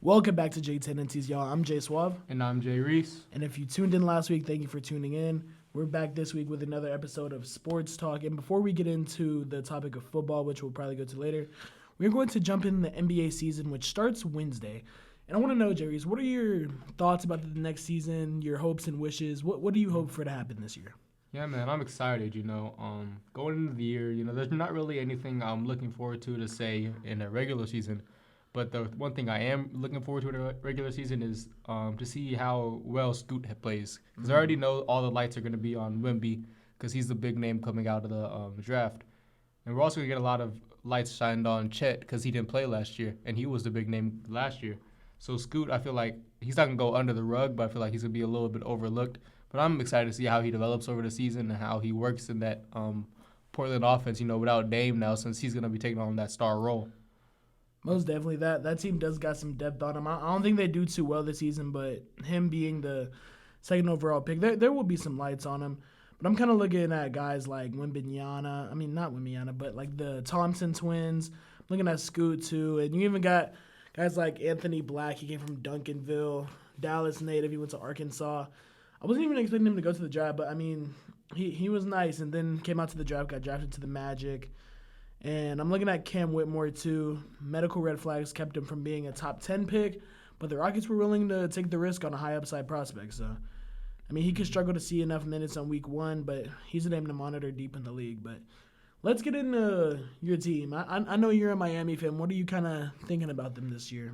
Welcome back to Tendencies, y'all. I'm Jay Suave. And I'm Jreese. And if you tuned in last week, thank you for tuning in. We're back this week with another episode of Sports Talk. And before we get into the topic of football, which we'll probably go to later, we're going to jump in the NBA season, which starts Wednesday. And I want to know, Jreese, what are your thoughts about the next season, your hopes and wishes? What do you hope for to happen this year? Yeah, man, I'm excited, going into the year, there's not really anything I'm looking forward to say in a regular season. But the one thing I am looking forward to in a regular season is to see how well Scoot plays. Because I already know all the lights are going to be on Wemby because he's the big name coming out of the draft. And we're also going to get a lot of lights shined on Chet because he didn't play last year, and he was the big name last year. So Scoot, I feel like he's not going to go under the rug, but I feel like he's going to be a little bit overlooked. But I'm excited to see how he develops over the season and how he works in that Portland offense, without Dame now, since he's going to be taking on that star role. Most definitely. That team does got some depth on him. I don't think they do too well this season, but him being the second overall pick, there will be some lights on him. But I'm kind of looking at guys like Wembanyama. I mean, not Wembanyama, but like the Thompson twins. I'm looking at Scoot, too. And you even got guys like Anthony Black. He came from Duncanville. Dallas native. He went to Arkansas. I wasn't even expecting him to go to the draft, but, I mean, he was nice. And then came out to the draft, got drafted to the Magic. And I'm looking at Cam Whitmore, too. Medical red flags kept him from being a top 10 pick, but the Rockets were willing to take the risk on a high upside prospect. So, I mean, he could struggle to see enough minutes on week one, but he's a name to monitor deep in the league. But let's get into your team. I know you're a Miami fan. What are you kind of thinking about them this year?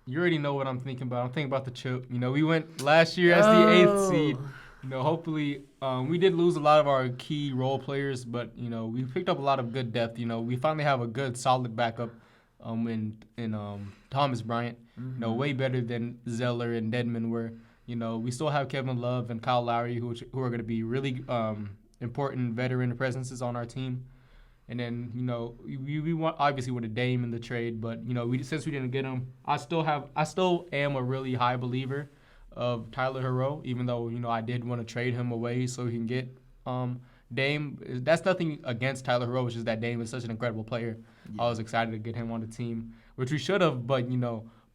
You already know what I'm thinking about. I'm thinking about the chip. We went last year as the 8th seed. Hopefully, we did lose a lot of our key role players, but, we picked up a lot of good depth. We finally have a good, solid backup in Thomas Bryant, way better than Zeller and Dedmon were. We still have Kevin Love and Kyle Lowry, who are going to be really important veteran presences on our team. And then, we want obviously with a Dame in the trade, but, since we didn't get him, I still am a really high believer of Tyler Herro, even though, I did want to trade him away so he can get Dame. That's nothing against Tyler Herro, it's just that Dame is such an incredible player. Yeah. I was excited to get him on the team, which we should have, but,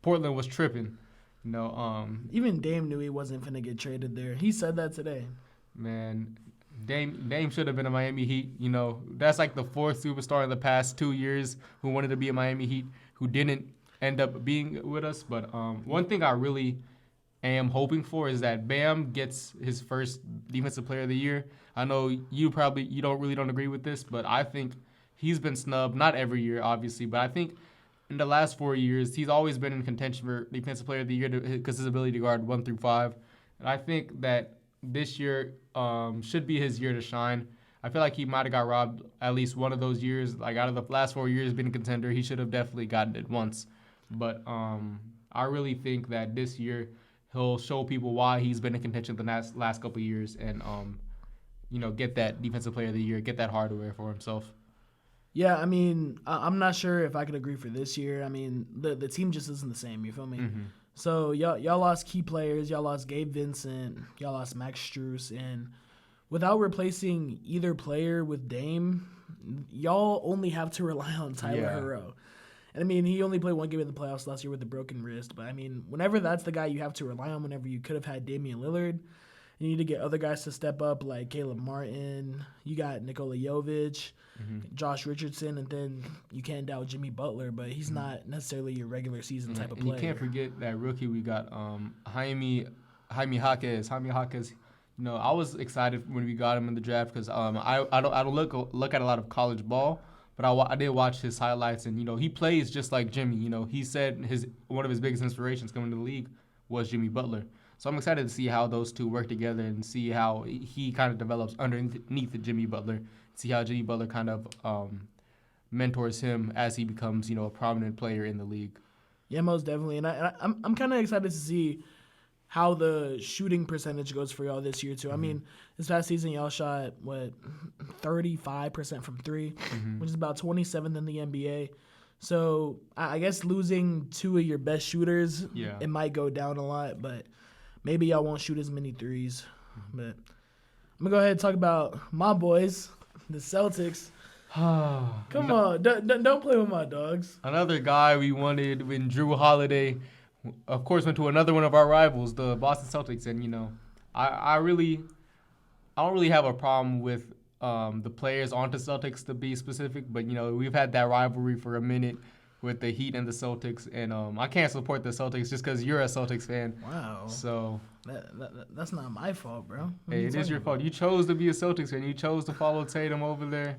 Portland was tripping. Even Dame knew he wasn't going to get traded there. He said that today. Man, Dame should have been a Miami Heat. That's like the fourth superstar in the past 2 years who wanted to be a Miami Heat, who didn't end up being with us. But one thing I really am hoping for is that Bam gets his first Defensive Player of the Year. I know you don't agree with this, but I think he's been snubbed, not every year, obviously, but I think in the last 4 years, he's always been in contention for Defensive Player of the Year because his ability to guard 1 through 5. And I think that this year should be his year to shine. I feel like he might have got robbed at least one of those years. Like out of the last 4 years being a contender, he should have definitely gotten it once. But I really think that this year he'll show people why he's been in contention the last couple of years and, get that Defensive Player of the Year, get that hardware for himself. Yeah, I mean, I'm not sure if I could agree for this year. I mean, the team just isn't the same, you feel me? Mm-hmm. So y'all lost key players. Y'all lost Gabe Vincent. Y'all lost Max Strus. And without replacing either player with Dame, y'all only have to rely on Tyler Herro. And, I mean, he only played one game in the playoffs last year with a broken wrist. But, I mean, whenever that's the guy you have to rely on, whenever you could have had Damian Lillard, you need to get other guys to step up like Caleb Martin. You got Nikola Jovic, Josh Richardson, and then you can't doubt Jimmy Butler, but he's not necessarily your regular season type of player. And you can't forget that rookie we got, Jaime Jaquez. Jaime Jaquez, I was excited when we got him in the draft because I don't look at a lot of college ball. But I did watch his highlights, and, he plays just like Jimmy. He said one of his biggest inspirations coming to the league was Jimmy Butler. So I'm excited to see how those two work together and see how he kind of develops underneath the Jimmy Butler, see how Jimmy Butler kind of mentors him as he becomes, a prominent player in the league. Yeah, most definitely. And I'm kind of excited to see how the shooting percentage goes for y'all this year, too. I mean, this past season, y'all shot, 35% from three, which is about 27th in the NBA. So I guess losing two of your best shooters, it might go down a lot, but maybe y'all won't shoot as many threes. But I'm going to go ahead and talk about my boys, the Celtics. Come on, don't play with my dogs. Another guy we wanted when Drew Holiday of course, went to another one of our rivals, the Boston Celtics, and I don't really have a problem with the players on the Celtics to be specific, but we've had that rivalry for a minute with the Heat and the Celtics, and I can't support the Celtics just because you're a Celtics fan. Wow. So that's not my fault, bro. Hey, it is your fault. You chose to be a Celtics fan. You chose to follow Tatum over there.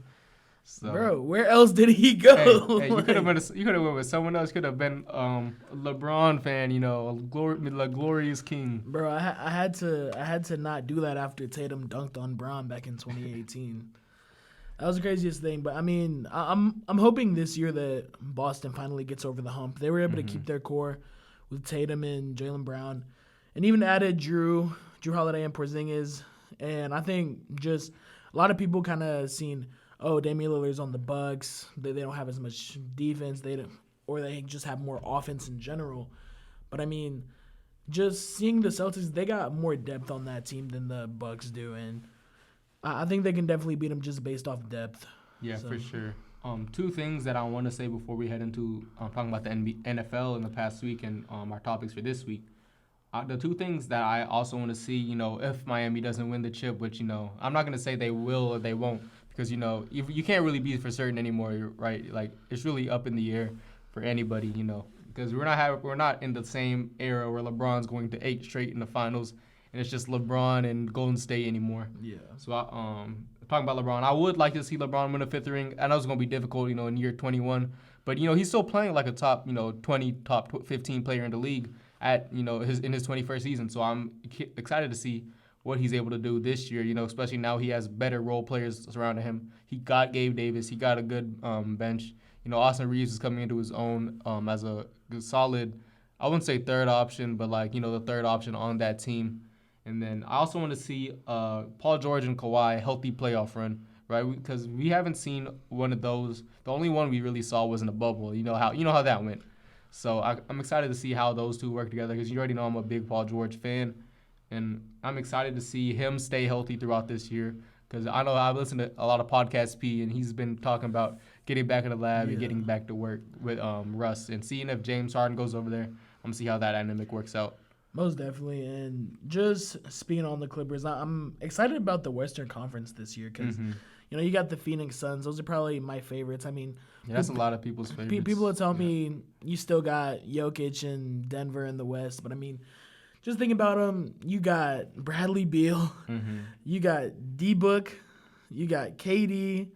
So, bro, where else did he go? Hey, you could have went with someone else. Could have been a LeBron fan. A glorious king. Bro, I had to not do that after Tatum dunked on Bron back in 2018. That was the craziest thing. But I mean, I'm hoping this year that Boston finally gets over the hump. They were able to keep their core with Tatum and Jaylen Brown, and even added Drew Holiday and Porzingis. And I think just a lot of people kind of seen, oh, Damian Lillard's on the Bucks. They don't have as much defense. They just have more offense in general. But I mean, just seeing the Celtics, they got more depth on that team than the Bucks do, and I think they can definitely beat them just based off depth. Yeah, for sure. Two things that I want to say before we head into talking about the NFL in the past week and our topics for this week. The two things that I also want to see, if Miami doesn't win the chip, which, I'm not going to say they will or they won't, because, you can't really be for certain anymore, right? Like, it's really up in the air for anybody, because we're not in the same era where LeBron's going to 8 straight in the finals, and it's just LeBron and Golden State anymore. Yeah. So, talking about LeBron, I would like to see LeBron win a 5th ring. I know it's going to be difficult, in year 21, but, he's still playing like a top, 20, top 15 player in the league at, in his 21st season. So I'm excited to see what he's able to do this year, especially now he has better role players surrounding him. He got Gabe Davis. He got a good bench. Austin Reeves is coming into his own as a solid, I wouldn't say third option, but the third option on that team. And then I also want to see Paul George and Kawhi healthy playoff run, right? Because we haven't seen one of those. The only one we really saw was in the bubble. You know how that went. So I'm excited to see how those two work together because you already know I'm a big Paul George fan. And I'm excited to see him stay healthy throughout this year because I know I've listened to a lot of Podcast P, and he's been talking about getting back in the lab and getting back to work with Russ and seeing if James Harden goes over there. I'm going to see how that dynamic works out. Most definitely. And just speaking on the Clippers, I'm excited about the Western Conference this year because, you got the Phoenix Suns. Those are probably my favorites. I mean, that's a lot of people's favorites. People will tell me you still got Jokic and Denver in the West, but I mean, just think about them. You got Bradley Beal, you got D-Book, you got KD,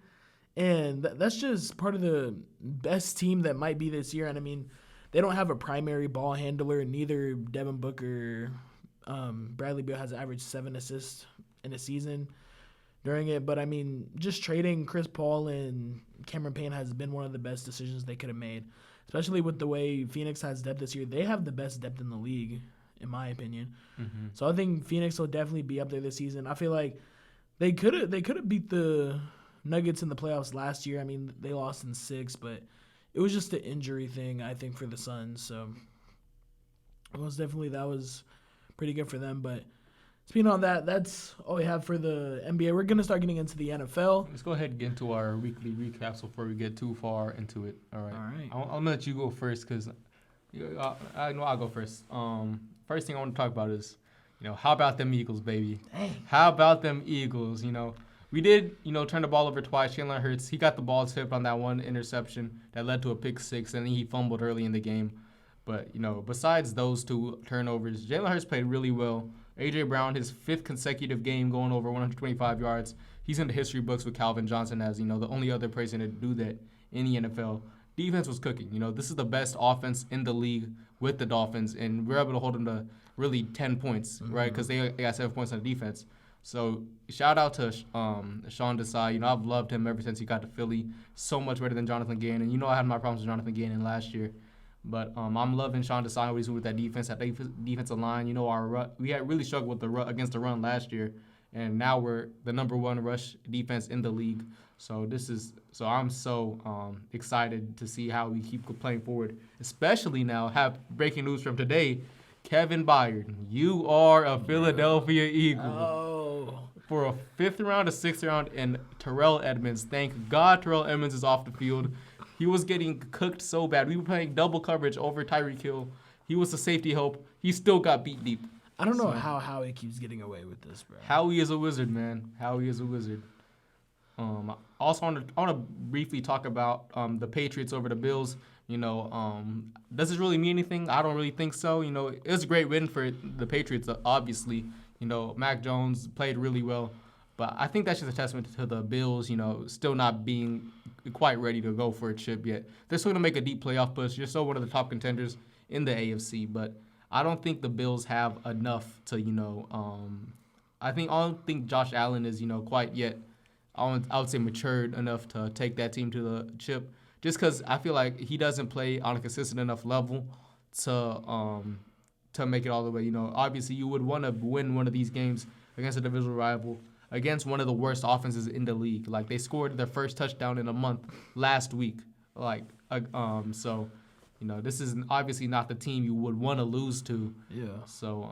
and that's just part of the best team that might be this year. And I mean, they don't have a primary ball handler. Neither Devin Booker, Bradley Beal has averaged 7 assists in a season during it. But I mean, just trading Chris Paul and Cameron Payne has been one of the best decisions they could have made, especially with the way Phoenix has depth this year. They have the best depth in the league, in my opinion. So I think Phoenix will definitely be up there this season. I feel like they could have beat the Nuggets in the playoffs last year. I mean, they lost in 6, but it was just an injury thing, I think, for the Suns. So most definitely that was pretty good for them. But speaking on that, that's all we have for the NBA. We're going to start getting into the NFL. Let's go ahead and get into our weekly recaps before we get too far into it. All right. All right. I'm going to let you go first because I know I'll go first. First thing I want to talk about is, how about them Eagles, baby? Dang. How about them Eagles? We did, turn the ball over twice. Jalen Hurts, he got the ball tipped on that one interception that led to a pick 6, and then he fumbled early in the game. But, besides those 2 turnovers, Jalen Hurts played really well. A.J. Brown, his 5th consecutive game going over 125 yards. He's in the history books with Calvin Johnson as, the only other person to do that in the NFL. Defense was cooking. This is the best offense in the league with the Dolphins, and we're able to hold them to really 10 points, right? Because they got 7 points on the defense. So shout out to Sean Desai. I've loved him ever since he got to Philly. So much better than Jonathan Gannon. I had my problems with Jonathan Gannon last year. But I'm loving Sean Desai, what he's doing with that defense, that defensive line. We had really struggled with against the run last year. And now we're the number 1 rush defense in the league. So I'm so excited to see how we keep playing forward. Especially now, have breaking news from today. Kevin Byard, you are a Philadelphia Eagle. Oh. For a 5th round, a 6th round, and Terrell Edmonds. Thank God Terrell Edmonds is off the field. He was getting cooked so bad. We were playing double coverage over Tyreek Hill. He was a safety help. He still got beat deep. I don't know how Howie keeps getting away with this, bro. Howie is a wizard, man. Howie is a wizard. Also, I want to briefly talk about the Patriots over the Bills. Does this really mean anything? I don't really think so. It was a great win for the Patriots, obviously. Mac Jones played really well. But I think that's just a testament to the Bills, still not being quite ready to go for a chip yet. They're still going to make a deep playoff push. You're still one of the top contenders in the AFC. But I don't think the Bills have enough to, I don't think Josh Allen is, quite yet, I would say, matured enough to take that team to the chip. Just because I feel like he doesn't play on a consistent enough level to make it all the way. Obviously you would want to win one of these games against a divisional rival, against one of the worst offenses in the league. Like, they scored their first touchdown in a month last week. So, this is obviously not the team you would want to lose to. Yeah. So,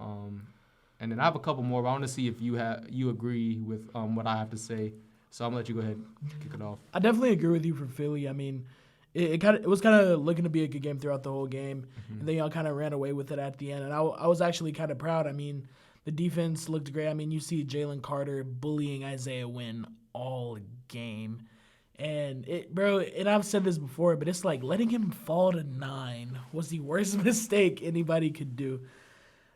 and then I have a couple more, but I want to see if you agree with what I have to say. So I'm gonna let you go ahead and kick it off. I definitely agree with you for Philly. I mean, it was kind of looking to be a good game throughout the whole game, and then y'all kind of ran away with it at the end. And I was actually kind of proud. I mean, the defense looked great. I mean, you see Jalen Carter bullying Isaiah Wynn all game. And and I've said this before, but it's like letting him fall to 9 was the worst mistake anybody could do.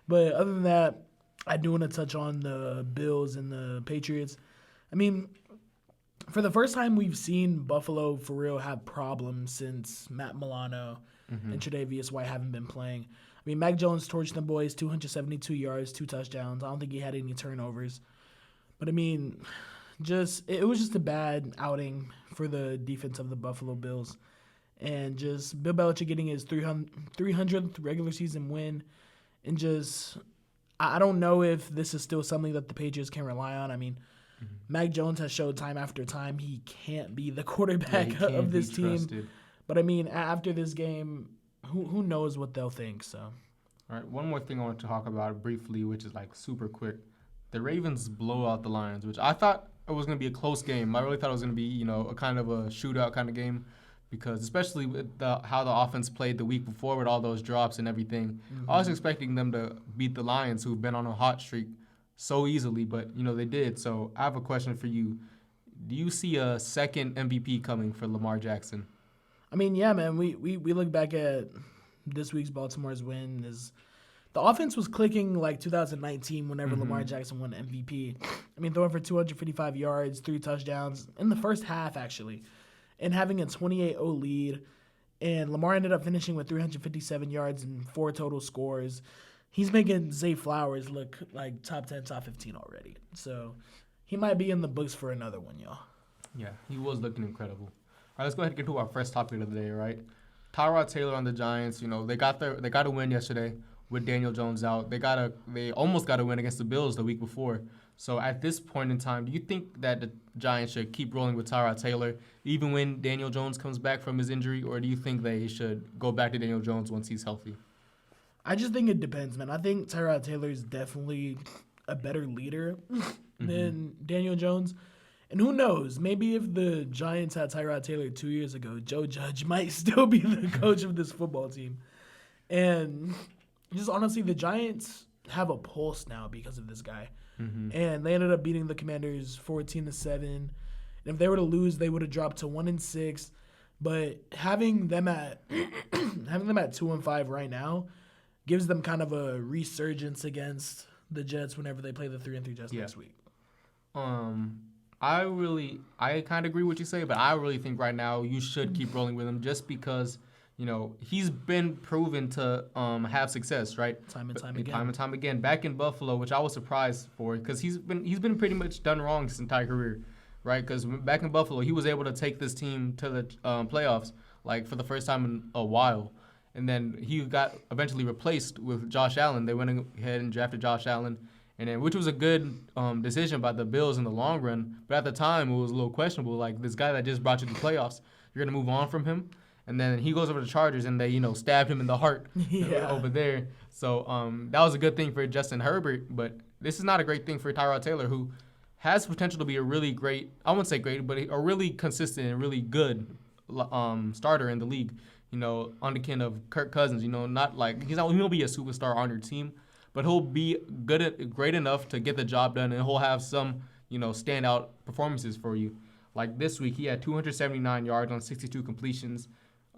But other than that, I do want to touch on the Bills and the Patriots. I mean, for the first time, we've seen Buffalo for real have problems since Matt Milano and Tre'Davious White haven't been playing. I mean, Mac Jones torched them boys, 272 yards, 2 touchdowns. I don't think he had any turnovers. But, I mean, it was just a bad outing for the defense of the Buffalo Bills. And just Bill Belichick getting his 300th regular season win. And just, I don't know if this is still something that the Patriots can rely on. I mean, Mac Jones has showed time after time he can't be the quarterback of this team. But, I mean, after this game, who knows what they'll think, so. All right, one more thing I want to talk about briefly, which is, super quick. The Ravens blow out the Lions, which I thought it was going to be a close game. I really thought it was going to be, a kind of a shootout kind of game, because especially with how the offense played the week before with all those drops and everything, I was expecting them to beat the Lions, who've been on a hot streak so easily, but, they did. So I have a question for you. Do you see a second MVP coming for Lamar Jackson? I mean, yeah, man. We look back at this week's Baltimore's win. The offense was clicking like 2019 whenever Lamar Jackson won MVP. I mean, throwing for 255 yards, 3 touchdowns in the first half, actually, and having a 28-0 lead. And Lamar ended up finishing with 357 yards and 4 total scores. He's making Zay Flowers look like top 10, top 15 already. So he might be in the books for another one, y'all. Yeah, he was looking incredible. All right, let's go ahead and get to our first topic of the day, right? Tyrod Taylor on the Giants. They got a win yesterday with Daniel Jones out. They almost got a win against the Bills the week before. So at this point in time, do you think that the Giants should keep rolling with Tyrod Taylor even when Daniel Jones comes back from his injury, or do you think they should go back to Daniel Jones once he's healthy? I just think it depends, man. I think Tyrod Taylor is definitely a better leader than Daniel Jones. And who knows? Maybe if the Giants had Tyrod Taylor 2 years ago, Joe Judge might still be the coach of this football team. And just honestly, the Giants have a pulse now because of this guy. And they ended up beating the Commanders 14-7. And if they were to lose, they would have dropped to 1-6. But having them at 2-5 right now gives them kind of a resurgence against the Jets whenever they play the 3-3 Jets next week. I kind of agree with what you say, but I really think right now you should keep rolling with him just because, he's been proven to have success, right? Time and time again. Back in Buffalo, which I was surprised for, because he's been pretty much done wrong his entire career, right? Because back in Buffalo, he was able to take this team to the playoffs, for the first time in a while. And then he got eventually replaced with Josh Allen. They went ahead and drafted Josh Allen, which was a good decision by the Bills in the long run. But at the time, it was a little questionable. Like, this guy that just brought you to the playoffs, you're going to move on from him? And then he goes over to the Chargers, and they, stabbed him in the heart over there. So that was a good thing for Justin Herbert. But this is not a great thing for Tyrod Taylor, who has potential to be a really great, I wouldn't say great, but a really consistent and really good starter in the league. on the kin of Kirk Cousins. Not like he won't be a superstar on your team, but he'll be great enough to get the job done, and he'll have some standout performances for you. Like this week, he had 279 yards on 62 completions,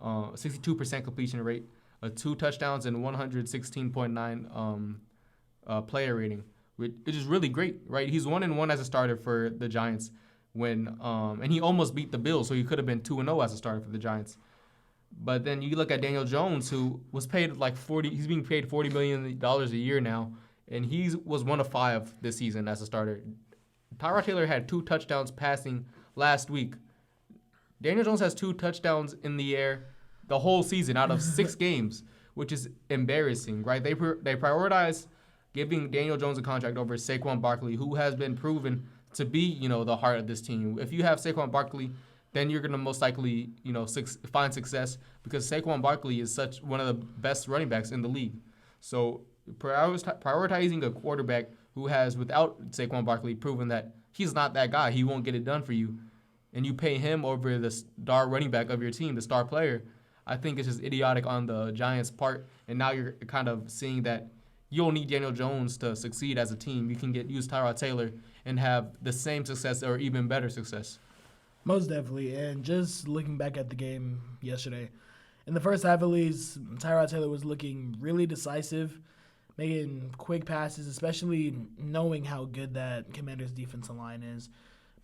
62% completion rate, 2 touchdowns, and 116.9 player rating, which is really great, right? He's 1-1 as a starter for the Giants and he almost beat the Bills, so he could have been 2-0 as a starter for the Giants. But then you look at Daniel Jones, who was paid like he's being paid $40 million a year now, and he was 1 of 5 this season as a starter. Tyrod Taylor had 2 touchdowns passing last week. Daniel Jones has 2 touchdowns in the air the whole season out of 6 games, which is embarrassing, right? They prioritize giving Daniel Jones a contract over Saquon Barkley, who has been proven to be, the heart of this team. If you have Saquon Barkley, then you're going to most likely, find success because Saquon Barkley is such one of the best running backs in the league. So prioritizing a quarterback who has, without Saquon Barkley, proven that he's not that guy, he won't get it done for you, and you pay him over the star running back of your team, the star player, I think it's just idiotic on the Giants' part. And now you're kind of seeing that you don't need Daniel Jones to succeed as a team. You can use Tyrod Taylor and have the same success or even better success. Most definitely. And just looking back at the game yesterday, in the first half at least, Tyrod Taylor was looking really decisive, making quick passes, especially knowing how good that Commanders' defensive line is.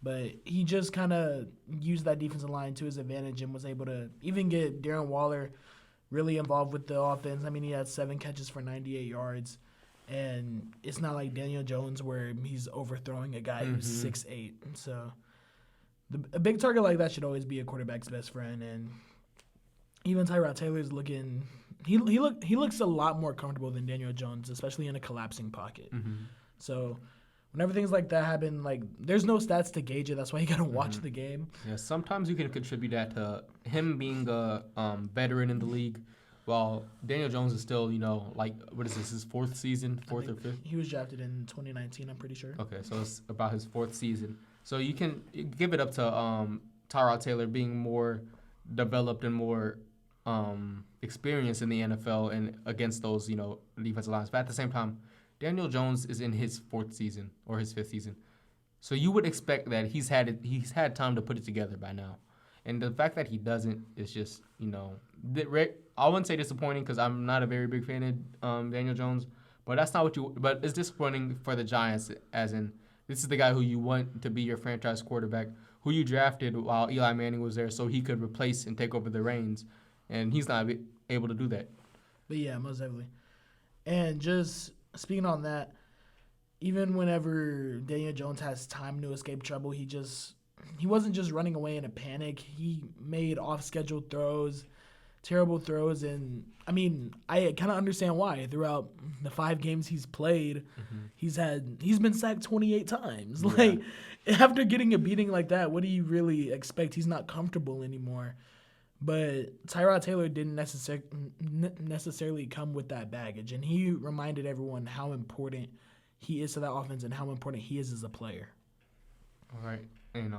But he just kind of used that defensive line to his advantage and was able to even get Darren Waller really involved with the offense. I mean, he had 7 catches for 98 yards. And it's not like Daniel Jones where he's overthrowing a guy who's 6'8". So a big target like that should always be a quarterback's best friend. And even Tyrod Taylor's looking he looks a lot more comfortable than Daniel Jones, especially in a collapsing pocket. So whenever things like that happen, like there's no stats to gauge it. That's why you gotta watch the game. Yeah, sometimes you can contribute that to him being a veteran in the league, while Daniel Jones is still, what is this, his 4th season, 4th or 5th? He was drafted in 2019, I'm pretty sure. Okay, so it's about his 4th season. So you can give it up to Tyrod Taylor being more developed and more experienced in the NFL and against those, defensive lines. But at the same time, Daniel Jones is in his 4th season or his 5th season. So you would expect that he's had time to put it together by now. And the fact that he doesn't is just, I wouldn't say disappointing because I'm not a very big fan of Daniel Jones, but that's not but it's disappointing for the Giants, as in this is the guy who you want to be your franchise quarterback, who you drafted while Eli Manning was there so he could replace and take over the reins, and he's not able to do that. But yeah, most definitely. And just speaking on that, even whenever Daniel Jones has time to escape trouble, he wasn't just running away in a panic. He made off-schedule throws, terrible throws, and I mean, I kind of understand why. Throughout the 5 games he's played, he's been sacked 28 times. Yeah. Like, after getting a beating like that, what do you really expect? He's not comfortable anymore. But Tyrod Taylor didn't necessarily come with that baggage, and he reminded everyone how important he is to that offense and how important he is as a player. All right, and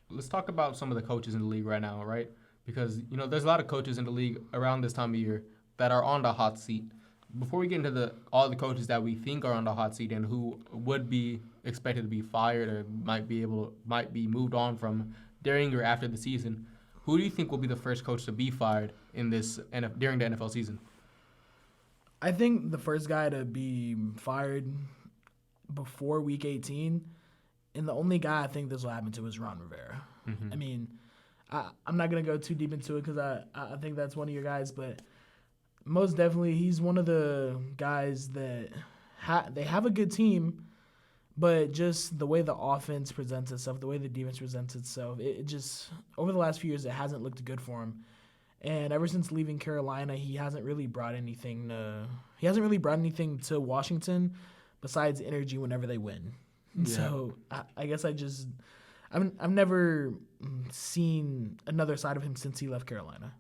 let's talk about some of the coaches in the league right now, right? Because, there's a lot of coaches in the league around this time of year that are on the hot seat. Before we get into all the coaches that we think are on the hot seat and who would be expected to be fired or might be moved on from during or after the season, who do you think will be the first coach to be fired during the NFL season? I think the first guy to be fired before Week 18, and the only guy I think this will happen to is Ron Rivera. I mean, I'm not going to go too deep into it because I think that's one of your guys, but most definitely he's one of the guys that they have a good team, but just the way the offense presents itself, the way the defense presents itself, it just, over the last few years, it hasn't looked good for him. And ever since leaving Carolina, he hasn't really brought anything to Washington besides energy whenever they win. Yeah. So I guess I've never seen another side of him since he left Carolina.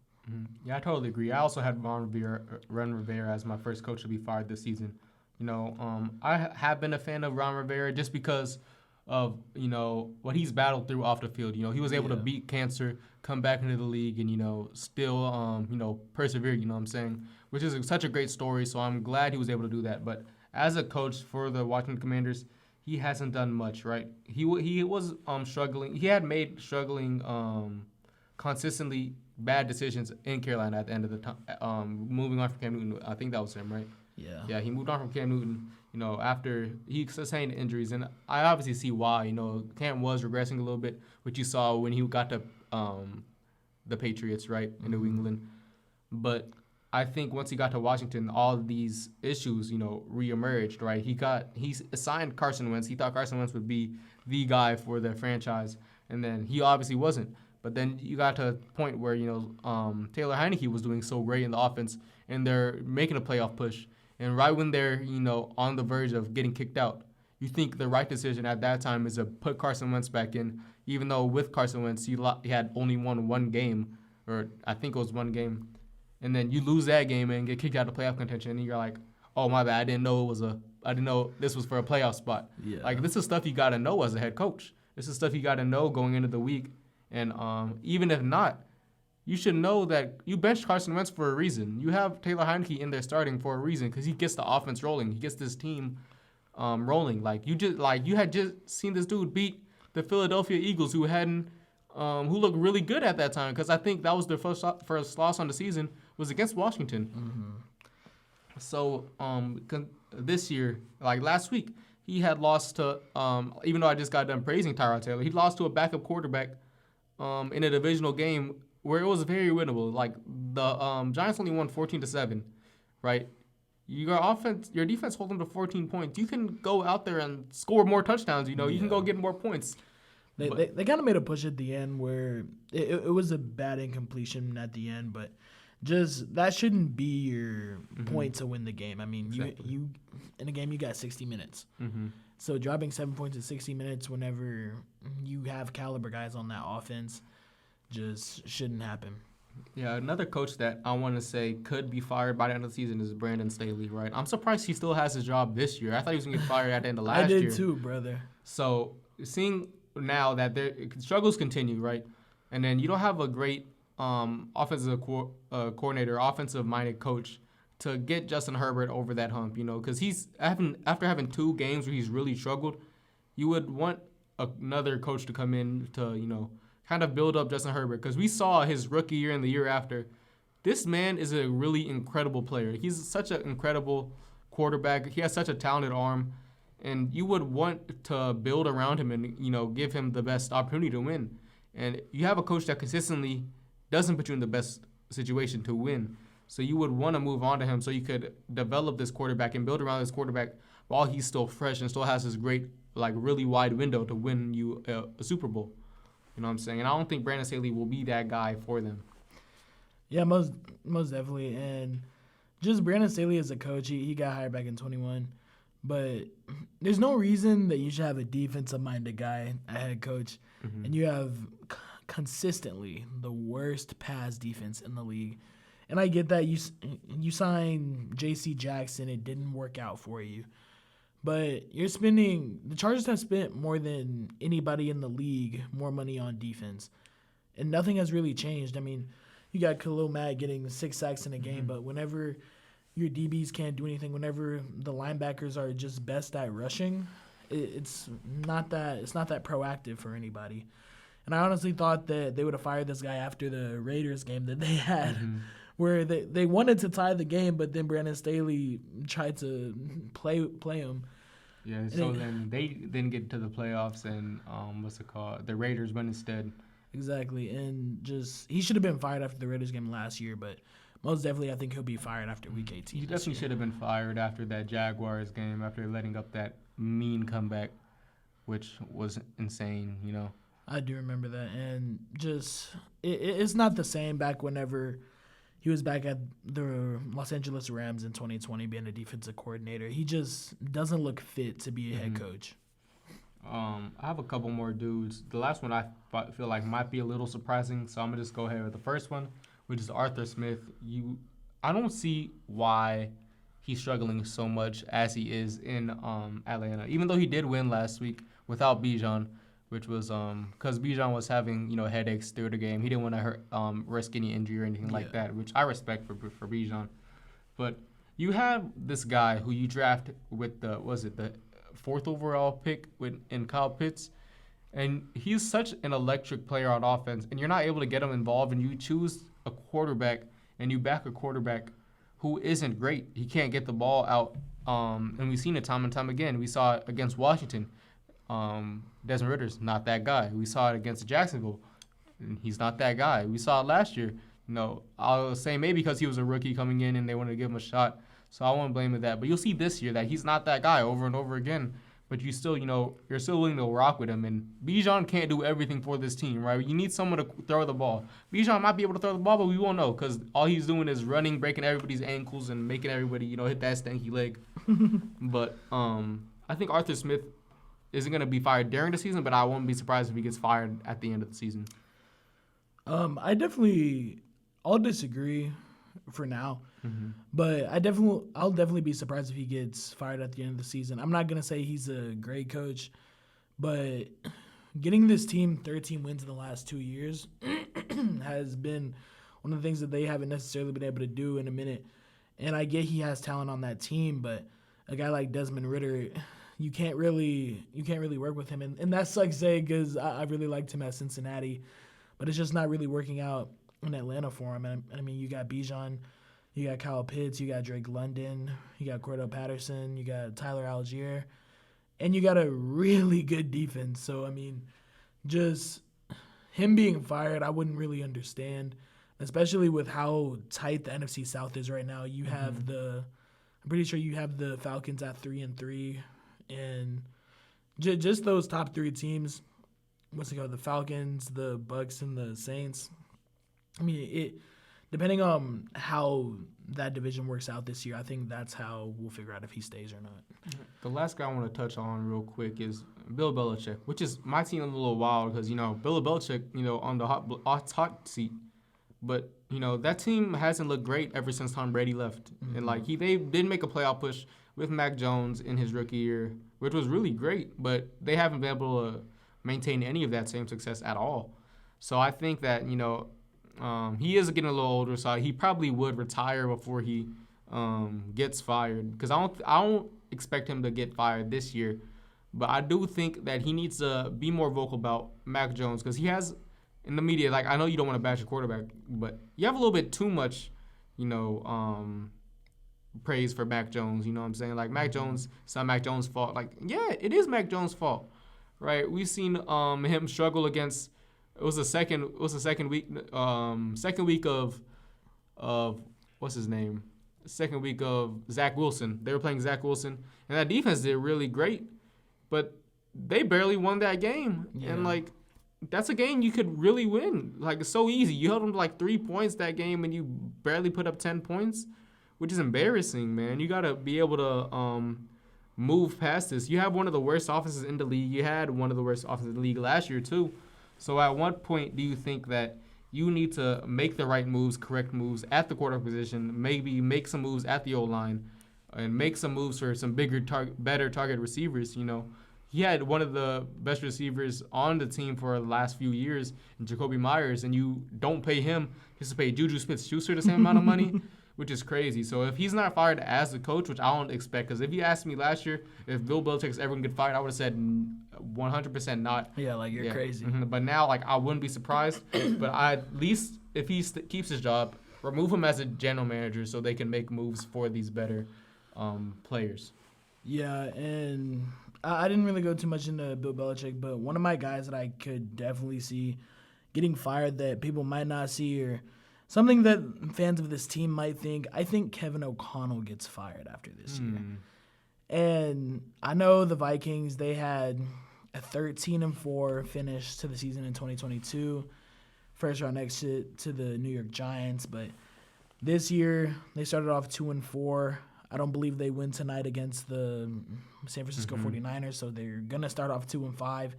Yeah, I totally agree. I also had Ron Rivera as my first coach to be fired this season. I have been a fan of Ron Rivera just because of what he's battled through off the field. He was able to beat cancer, come back into the league, and still persevere. You know what I'm saying? Which is such a great story. So I'm glad he was able to do that. But as a coach for the Washington Commanders, he hasn't done much, right? He was struggling. He had made struggling consistently bad decisions in Carolina at the end of the time. Moving on from Cam Newton, I think that was him, right? Yeah. Yeah, he moved on from Cam Newton, after he sustained injuries. And I obviously see why. Cam was regressing a little bit, which you saw when he got to the Patriots, right, in New England. But I think once he got to Washington, all of these issues, reemerged, right? He assigned Carson Wentz. He thought Carson Wentz would be the guy for the franchise, and then he obviously wasn't. But then you got to a point where, Taylor Heineke was doing so great in the offense, and they're making a playoff push. And right when they're, on the verge of getting kicked out, you think the right decision at that time is to put Carson Wentz back in, even though with Carson Wentz, he had only won one game, or I think it was one game. And then you lose that game and get kicked out of playoff contention, and you're like, oh, my bad, I didn't know this was for a playoff spot. Yeah. Like, this is stuff you got to know as a head coach. This is stuff you got to know going into the week. And even if not, you should know that you benched Carson Wentz for a reason. You have Taylor Heineke in there starting for a reason because he gets the offense rolling. He gets this team rolling. You had just seen this dude beat the Philadelphia Eagles, who looked really good at that time, because I think that was their first loss on the season was against Washington. Mm-hmm. So this year, like last week, he had lost to even though I just got done praising Tyrod Taylor, he lost to a backup quarterback in a divisional game where it was very winnable. Like the Giants only won 14-7, right? Your defense holds them to 14 points. You can go out there and score more touchdowns. You can go get more points. They kind of made a push at the end where it was a bad incompletion at the end, but just that shouldn't be your point to win the game. I mean, exactly. you in a game you got 60 minutes. Mm-hmm. So dropping 7 points in 60 minutes whenever you have caliber guys on that offense just shouldn't happen. Yeah, another coach that I want to say could be fired by the end of the season is Brandon Staley, right? I'm surprised he still has his job this year. I thought he was going to get fired at the end of last year. I did too, brother. So seeing now that their struggles continue, right? And then you don't have a great offensive coordinator, offensive-minded coach to get Justin Herbert over that hump, because after having 2 games where he's really struggled, you would want another coach to come in to, kind of build up Justin Herbert, because we saw his rookie year and the year after. This man is a really incredible player. He's such an incredible quarterback. He has such a talented arm, and you would want to build around him and, give him the best opportunity to win. And you have a coach that consistently doesn't put you in the best situation to win. So you would want to move on to him so you could develop this quarterback and build around this quarterback while he's still fresh and still has this great, really wide window to win you a Super Bowl. You know what I'm saying? And I don't think Brandon Staley will be that guy for them. Yeah, most definitely. And just Brandon Staley as a coach, he got hired back in 21. But there's no reason that you should have a defensive-minded guy, a head coach, and you have consistently the worst pass defense in the league. And I get that you signed J.C. Jackson, it didn't work out for you. But the Chargers have spent more than anybody in the league, more money on defense. And nothing has really changed. I mean, you got Khalil Mack getting 6 sacks in a game, but whenever your DBs can't do anything, whenever the linebackers are just best at rushing, it's not that proactive for anybody. And I honestly thought that they would have fired this guy after the Raiders game that they had, where they wanted to tie the game, but then Brandon Staley tried to play him. Yeah, so then they didn't get to the playoffs, and the Raiders went instead. Exactly, and he should have been fired after the Raiders game last year, but most definitely I think he'll be fired after Week 18. He definitely should have been fired after that Jaguars game, after letting up that mean comeback, which was insane, I do remember that, and it's not the same back whenever he was back at the Los Angeles Rams in 2020 being a defensive coordinator. He just doesn't look fit to be a head coach. I have a couple more dudes. The last one I feel like might be a little surprising, so I'm going to just go ahead with the first one, which is Arthur Smith. I don't see why he's struggling so much as he is in Atlanta. Even though he did win last week without Bijan, which was because Bijan was having headaches through the game. He didn't want to risk any injury or anything like that, which I respect for Bijan. But you have this guy who you draft with the fourth overall pick in Kyle Pitts, and he's such an electric player on offense, and you're not able to get him involved, and you choose a quarterback and you back a quarterback who isn't great. He can't get the ball out, and we've seen it time and time again. We saw it against Washington. Desmond Ritter's not that guy. We saw it against Jacksonville, and he's not that guy. We saw it last year. I'll say maybe because he was a rookie coming in and they wanted to give him a shot, so I won't blame it that. But you'll see this year that he's not that guy over and over again. But you still, you're still willing to rock with him. And Bijan can't do everything for this team, right? You need someone to throw the ball. Bijan might be able to throw the ball, but we won't know because all he's doing is running, breaking everybody's ankles, and making everybody, hit that stanky leg. But I think Arthur Smith isn't going to be fired during the season, but I won't be surprised if he gets fired at the end of the season. I'll disagree for now. But I'll definitely be surprised if he gets fired at the end of the season. I'm not gonna say he's a great coach, but getting this team 13 wins in the last 2 years has been one of the things that they haven't necessarily been able to do in a minute. And I get he has talent on that team, but a guy like Desmond Ridder, you can't really work with him, and that sucks, because I really liked him at Cincinnati, but it's just not really working out in Atlanta for him. And I mean, you got Bijan. You got Kyle Pitts, you got Drake London, you got Cordell Patterson, you got Tyler Algier, and you got a really good defense. So, I mean, just him being fired, I wouldn't really understand, especially with how tight the NFC South is right now. You have I'm pretty sure you have the Falcons at 3-3, and just those top three teams, the Falcons, the Bucks, and the Saints. I mean, depending on how that division works out this year, I think that's how we'll figure out if he stays or not. The last guy I want to touch on real quick is Bill Belichick, which is my team a little wild because, Bill Belichick, on the hot seat. But, that team hasn't looked great ever since Tom Brady left. And, they did make a playoff push with Mac Jones in his rookie year, which was really great. But they haven't been able to maintain any of that same success at all. So I think that, he is getting a little older, so he probably would retire before he gets fired. Because I don't expect him to get fired this year, but I do think that he needs to be more vocal about Mac Jones because he has in the media. I know you don't want to bash your quarterback, but you have a little bit too much, praise for Mac Jones. You know what I'm saying? Mac Jones, it's not Mac Jones' fault. Yeah, it is Mac Jones' fault, right? We've seen him struggle against. It was the second week of what's his name? Second week of Zach Wilson. They were playing Zach Wilson, and that defense did really great, but they barely won that game. Yeah. And that's a game you could really win. It's so easy. You held them to 3 points that game, and you barely put up 10 points, which is embarrassing, man. You gotta be able to move past this. You have one of the worst offenses in the league. You had one of the worst offenses in the league last year too. So at what point do you think that you need to make the right moves, correct moves at the quarterback position, maybe make some moves at the O-line, and make some moves for some better target receivers? He had one of the best receivers on the team for the last few years, Jacoby Myers, and you don't pay him just to pay Juju Smith-Schuster the same amount of money, which is crazy. So if he's not fired as the coach, which I don't expect, because if you asked me last year if Bill Belichick's ever going to get fired, I would have said 100% not. Yeah, you're crazy. But now, I wouldn't be surprised. But at least if he keeps his job, remove him as a general manager so they can make moves for these better players. Yeah, and I didn't really go too much into Bill Belichick, but one of my guys that I could definitely see getting fired that people might not see, or something that fans of this team might think, I think Kevin O'Connell gets fired after this year. And I know the Vikings, they had a 13-4 finish to the season in 2022, first round exit to the New York Giants, but this year they started off 2-4. I don't believe they win tonight against the San Francisco 49ers, so they're going to start off 2-5.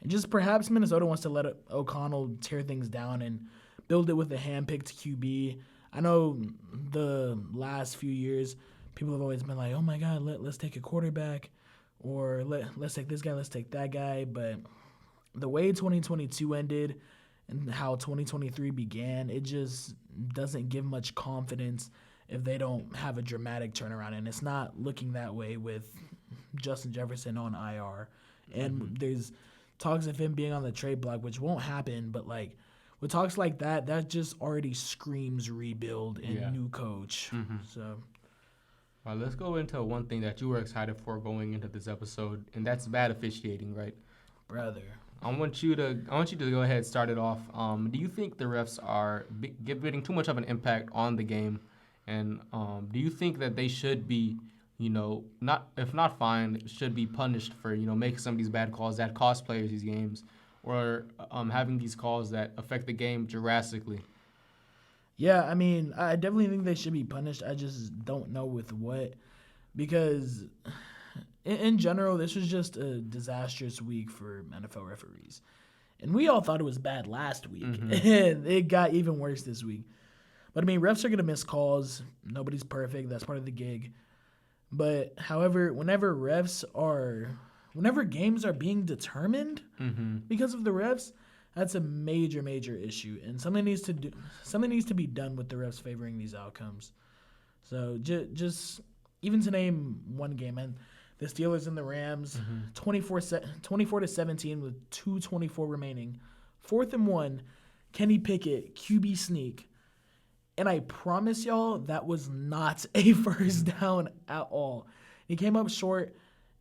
And just perhaps Minnesota wants to let O'Connell tear things down and build it with a hand-picked QB. I know the last few years people have always been like, oh my God, let's take a quarterback, or let's take this guy, let's take that guy. But the way 2022 ended and how 2023 began, it just doesn't give much confidence if they don't have a dramatic turnaround. And it's not looking that way with Justin Jefferson on IR. And there's talks of him being on the trade block, which won't happen, but like with talks like that, that just already screams rebuild and new coach. So, All right, let's go into one thing that you were excited for going into this episode, and that's bad officiating, right? brother. I want you to go ahead and start it off. Do you think the refs are getting too much of an impact on the game, and do you think that they should be, not if not fined, should be punished for making some of these bad calls that cost players these games, or having these calls that affect the game drastically? Yeah, I mean, I definitely think they should be punished. I just don't know with what, because in general, this was just a disastrous week for NFL referees. And we all thought it was bad last week, and it got even worse this week. But, I mean, refs are going to miss calls. Nobody's perfect. That's part of the gig. But, however, whenever games are being determined because of the refs, that's a major, major issue. And something needs to be done with the refs favoring these outcomes. So, just even to name one game, and the Steelers and the Rams, 24-17 with 2:24 remaining. 4th and 1, Kenny Pickett, QB sneak. And I promise y'all that was not a first down at all. He came up short,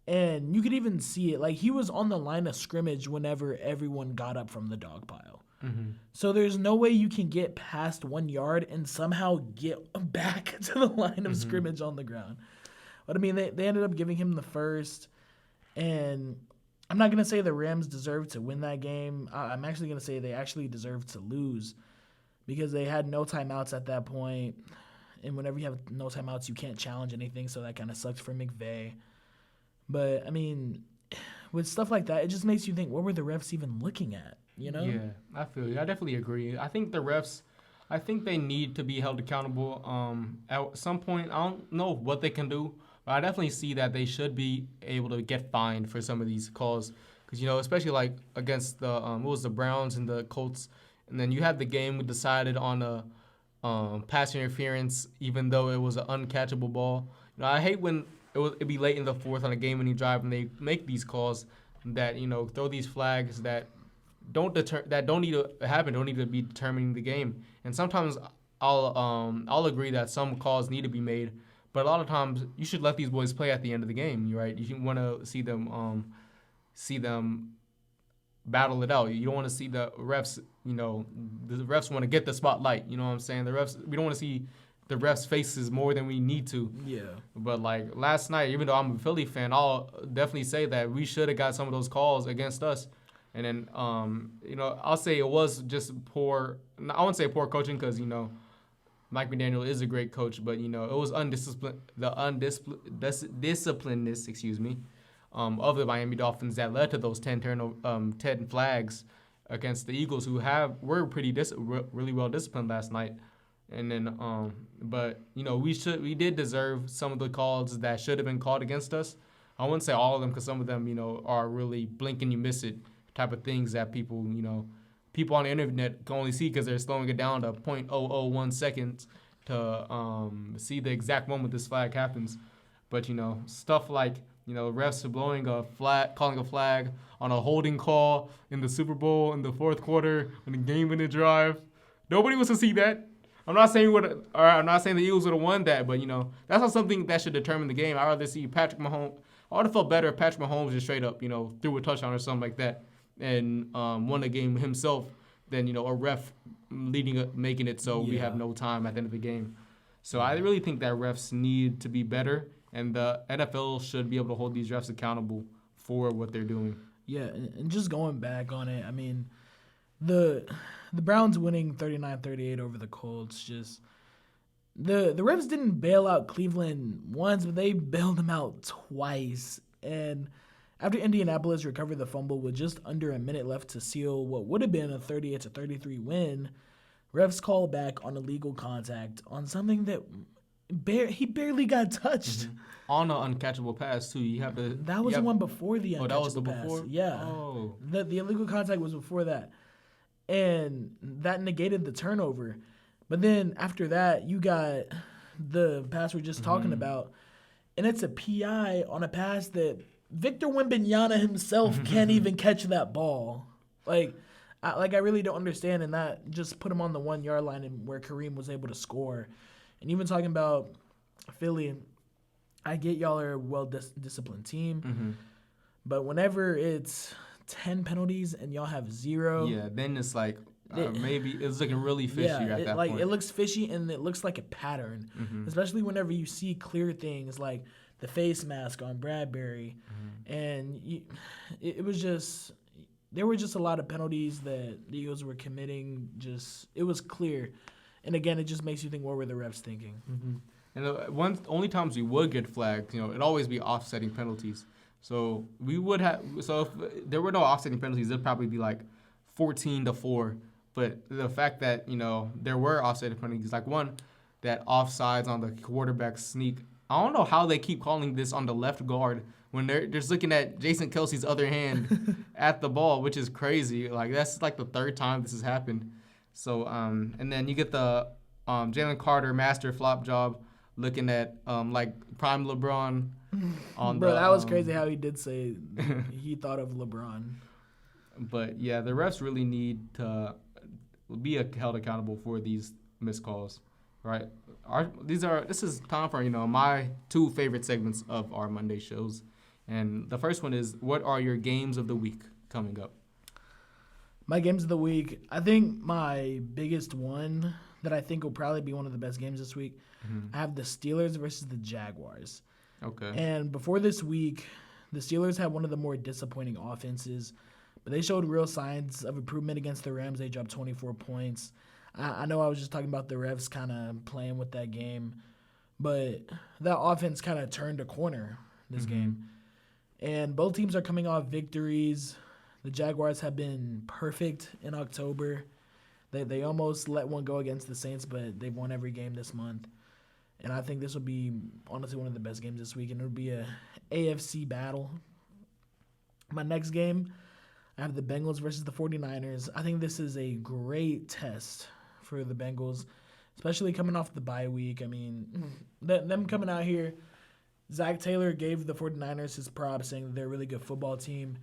and you could even see it. Like, he was on the line of scrimmage whenever everyone got up from the dog pile. So there's no way you can get past 1 yard and somehow get back to the line of scrimmage on the ground. But, I mean, they ended up giving him the first, and I'm not going to say the Rams deserved to win that game. I'm actually going to say they actually deserved to lose because they had no timeouts at that point, and whenever you have no timeouts, you can't challenge anything, so that kind of sucks for McVay. But, I mean, with stuff like that, it just makes you think, what were the refs even looking at, Yeah, I feel you. I definitely agree. I think the refs, they need to be held accountable at some point. I don't know what they can do, but I definitely see that they should be able to get fined for some of these calls. Because, especially like against the Browns and the Colts. And then you had the game decided on a pass interference, even though it was an uncatchable ball. I hate when it'd be late in the fourth on a game-winning drive and they make these calls that, throw these flags that don't need to happen, don't need to be determining the game. And sometimes I'll agree that some calls need to be made, but a lot of times you should let these boys play at the end of the game, right? You want to see them battle it out. You don't want to see the refs, the refs want to get the spotlight, you know what I'm saying? We don't want to see the refs' faces more than we need to. Yeah. But like last night, even though I'm a Philly fan, I'll definitely say that we should have got some of those calls against us. And then, I'll say it was just poor. I wouldn't say poor coaching because, Mike McDaniel is a great coach, but, it was disciplinedness, of the Miami Dolphins that led to those 10 flags against the Eagles, who were really well disciplined last night. And then, we did deserve some of the calls that should have been called against us. I wouldn't say all of them because some of them, are really blink and you miss it type of things that people on the internet can only see because they're slowing it down to 0.001 seconds to see the exact moment this flag happens. But, stuff like, refs calling a flag on a holding call in the Super Bowl in the fourth quarter in the game-winning drive. Nobody wants to see that. I'm not saying the Eagles would have won that, but, that's not something that should determine the game. I'd rather see Patrick Mahomes. I would have felt better if Patrick Mahomes just straight up, threw a touchdown or something like that and won the game himself than, a ref making it so we have no time at the end of the game. So I really think that refs need to be better, and the NFL should be able to hold these refs accountable for what they're doing. Yeah, and just going back on it, I mean, the Browns winning 39-38 over the Colts, just the refs didn't bail out Cleveland once, but they bailed them out twice. And after Indianapolis recovered the fumble with just under a minute left to seal what would have been a 38-33 win, refs called back on illegal contact on something that He barely got touched. On an uncatchable pass too. You have to. That was the one before the uncatchable that was the pass. before. Yeah. Oh. The illegal contact was before that, and that negated the turnover. But then after that, you got the pass we're just talking about, and it's a PI on a pass that Victor Wembanyama himself can't even catch that ball. I really don't understand, and that just put him on the 1 yard line and where Kareem was able to score. And even talking about Philly, I get y'all are a well-disciplined team, but whenever it's 10 penalties and y'all have 0, yeah, then it's like maybe it's looking really fishy at that point. It looks fishy and it looks like a pattern, especially whenever you see clear things like the face mask on Bradbury, and it was just. There were just a lot of penalties that the Eagles were committing. It was clear. And again, it just makes you think, what were the refs thinking? And the only times we would get flagged, it'd always be offsetting penalties. So we would have. So if there were no offsetting penalties, it'd probably be like 14-4. But the fact that there were offsetting penalties, like one that offsides on the quarterback sneak. I don't know how they keep calling this on the left guard when they're just looking at Jason Kelsey's other hand at the ball, which is crazy. Like that's like the third time this has happened. So and then you get the Jalen Carter master flop job looking at like prime LeBron on Bro, that was crazy how he did say he thought of LeBron. But yeah, the refs really need to be held accountable for these missed calls, right? This is time for my 2 favorite segments of our Monday shows, and the first one is, what are your games of the week coming up? My games of the week, I think my biggest one that I think will probably be one of the best games this week, I have the Steelers versus the Jaguars. Okay. And before this week, the Steelers had one of the more disappointing offenses, but they showed real signs of improvement against the Rams. They dropped 24 points. I know I was just talking about the refs kind of playing with that game, but that offense kind of turned a corner this game. And both teams are coming off victories. The Jaguars have been perfect in October. They almost let one go against the Saints, but they've won every game this month. And I think this will be, honestly, one of the best games this week, and it'll be a AFC battle. My next game, I have the Bengals versus the 49ers. I think this is a great test for the Bengals, especially coming off the bye week. I mean, them coming out here, Zach Taylor gave the 49ers his props, saying that they're a really good football team.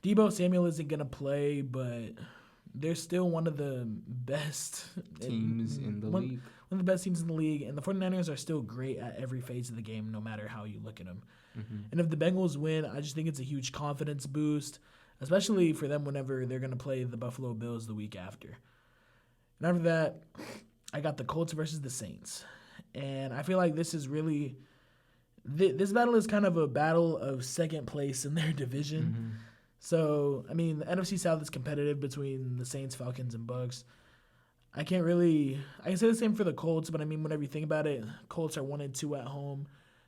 Deebo Samuel isn't going to play, but they're still one of the best teams in the league. One of the best teams in the league, and the 49ers are still great at every phase of the game, no matter how you look at them. And if the Bengals win, I just think it's a huge confidence boost, especially for them whenever they're going to play the Buffalo Bills the week after. And after that, I got the Colts versus the Saints. And I feel like this is really this battle is kind of a battle of second place in their division. So, I mean, the NFC South is competitive between the Saints, Falcons, and Bucs. I can say the same for the Colts, but I mean, whenever you think about it, Colts are 1-2 at home.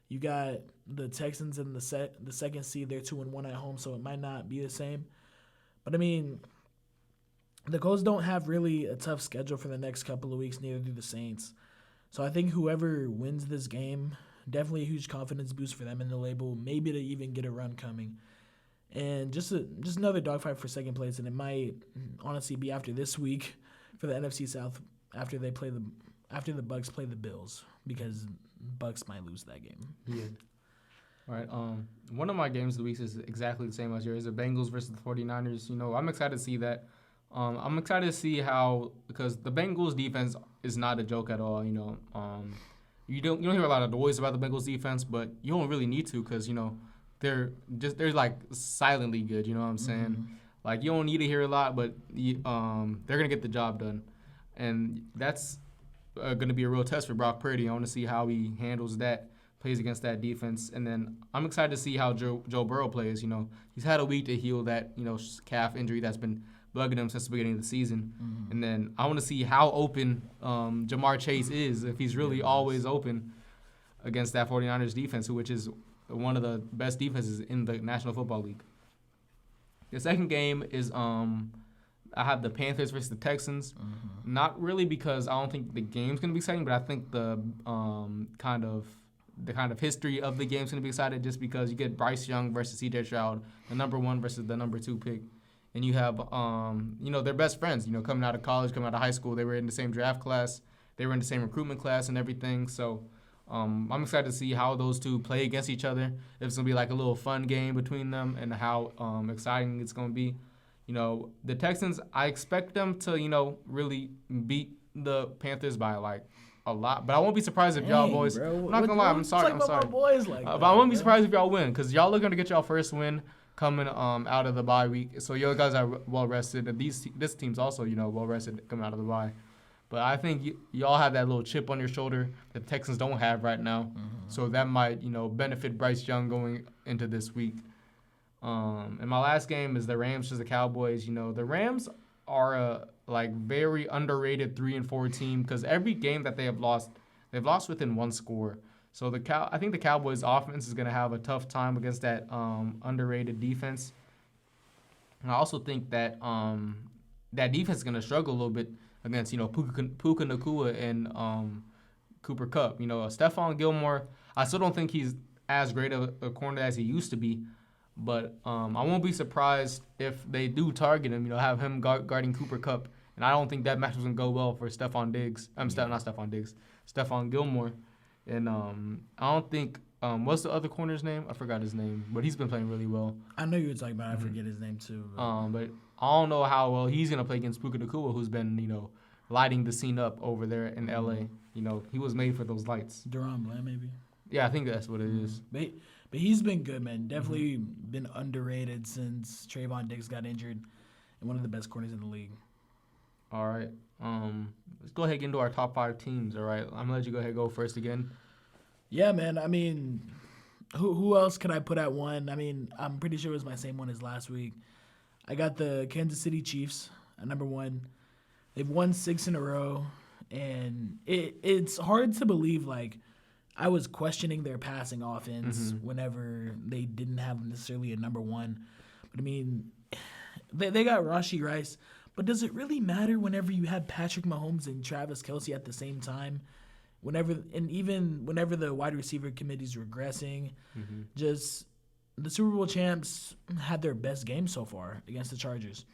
You got the Texans in the second seed, they're 2-1 at home, so it might not be the same. But I mean, the Colts don't have really a tough schedule for the next couple of weeks, neither do the Saints. So I think whoever wins this game, definitely a huge confidence boost for them in the label, maybe to even get a run coming. And just another dogfight for second place, and it might honestly be after this week for the NFC South after the Bucs play the Bills, because Bucs might lose that game. Yeah. All right. One of my games of the week is exactly the same as yours, the Bengals versus the 49ers. I'm excited to see that. I'm excited to see because the Bengals defense is not a joke at all. You don't hear a lot of noise about the Bengals defense, but you don't really need to, because they're like silently good. You know what I'm saying? Like, you don't need to hear a lot, but they're gonna get the job done, and that's gonna be a real test for Brock Purdy. I want to see how he handles that, plays against that defense, and then I'm excited to see how Joe Burrow plays. He's had a week to heal that calf injury that's been bugging him since the beginning of the season, and then I want to see how open Jamar Chase is, if he's really always open against that 49ers defense, which is one of the best defenses in the National Football League. The second game is I have the Panthers versus the Texans. Mm-hmm. Not really because I don't think the game's gonna be exciting, but I think the kind of history of the game's gonna be exciting just because you get Bryce Young versus C.J. Stroud, the number 1 versus the number 2 pick, and you have they're best friends. Coming out of college, coming out of high school, they were in the same draft class, they were in the same recruitment class, and everything. So. I'm excited to see how those two play against each other. If it's going to be like a little fun game between them and how exciting it's going to be. The Texans, I expect them to, really beat the Panthers by like a lot. But I won't be surprised if y'all boys. Bro, I'm not going to lie. I'm sorry. Boys like but I won't be surprised if y'all win because y'all are going to get y'all first win coming out of the bye week. So you guys are well rested. And this team's also, well rested coming out of the bye. But I think y'all have that little chip on your shoulder that the Texans don't have right now. Mm-hmm. So that might, benefit Bryce Young going into this week. And my last game is the Rams versus the Cowboys. The Rams are a very underrated 3-4 team because every game that they've lost within one score. So I think the Cowboys offense is going to have a tough time against that underrated defense. And I also think that that defense is going to struggle a little bit against, Puka Nacua and Cooper Kupp. Stephon Gilmore, I still don't think he's as great of a corner as he used to be. But I won't be surprised if they do target him, have him guarding Cooper Kupp. And I don't think that match was going to go well for Stephon Gilmore. And I don't think what's the other corner's name? I forgot his name, but he's been playing really well. I know you were talking about. I forget his name too. But I don't know how well he's gonna play against Puka Nacua, who's been lighting the scene up over there in LA. He was made for those lights. Deron Bland, maybe. Yeah, I think that's what it is. But he's been good, man. Definitely been underrated since Trayvon Diggs got injured, and one of the best corners in the league. All right. Let's go ahead and get into our top 5 teams. All right. I'm gonna let you go ahead and go first again. Yeah, man. I mean, who else could I put at 1? I mean, I'm pretty sure it was my same one as last week. I got the Kansas City Chiefs at number 1. They've won 6 in a row, and it's hard to believe. I was questioning their passing offense whenever they didn't have necessarily a number 1. But I mean, they got Rashee Rice. But does it really matter whenever you have Patrick Mahomes and Travis Kelce at the same time? Even whenever the wide receiver committee's regressing, just the Super Bowl champs had their best game so far against the Chargers.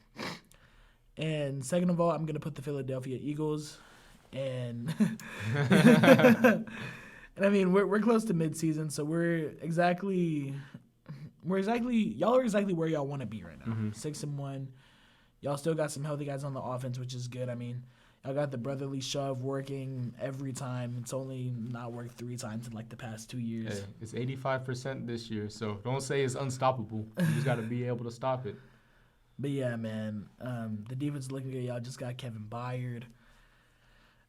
And second of all, I'm gonna put the Philadelphia Eagles, and and I mean we're close to midseason, so y'all are exactly where y'all want to be right now. 6-1. Y'all still got some healthy guys on the offense, which is good. I mean, y'all got the brotherly shove working every time. It's only not worked 3 times in the past 2 years. Hey, it's 85% this year, so don't say it's unstoppable. You just got to be able to stop it. But yeah, man, the defense is looking good. Y'all just got Kevin Byard.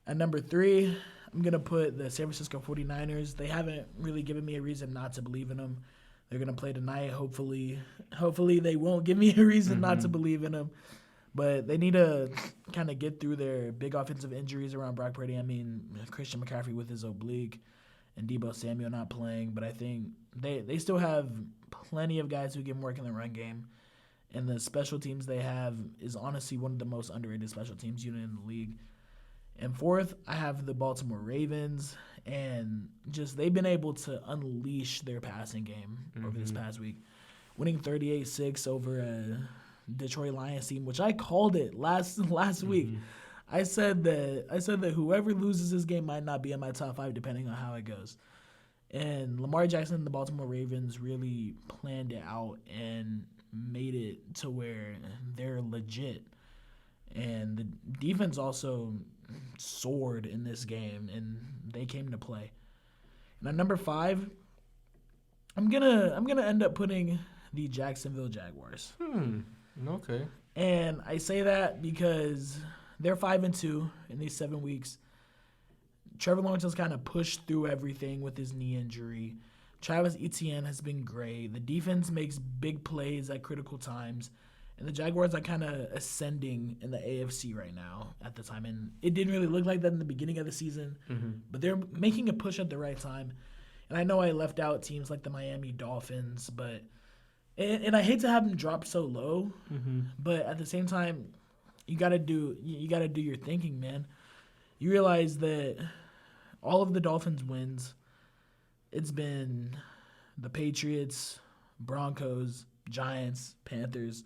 At number 3, I'm going to put the San Francisco 49ers. They haven't really given me a reason not to believe in them. They're going to play tonight. Hopefully they won't give me a reason not to believe in them. But they need to kind of get through their big offensive injuries around Brock Purdy. I mean, Christian McCaffrey with his oblique and Deebo Samuel not playing. But I think they still have plenty of guys who can work in the run game. And the special teams they have is honestly one of the most underrated special teams unit in the league. And 4th, I have the Baltimore Ravens. And just they've been able to unleash their passing game over this past week. Winning 38-6 over a Detroit Lions team, which I called it last week. I said that whoever loses this game might not be in my top 5 depending on how it goes. And Lamar Jackson and the Baltimore Ravens really planned it out and made it to where they're legit. And the defense also soared in this game, and they came to play. And at number 5, I'm gonna end up putting the Jacksonville Jaguars. Okay. And I say that because they're 5-2 in these 7 weeks. Trevor Lawrence has kind of pushed through everything with his knee injury. Travis Etienne has been great. The defense makes big plays at critical times. And the Jaguars are kind of ascending in the AFC right now at the time. And it didn't really look like that in the beginning of the season. But they're making a push at the right time. And I know I left out teams like the Miami Dolphins, but and I hate to have them drop so low. But at the same time, you gotta do your thinking, man. You realize that all of the Dolphins wins, it's been the Patriots, Broncos, Giants, Panthers,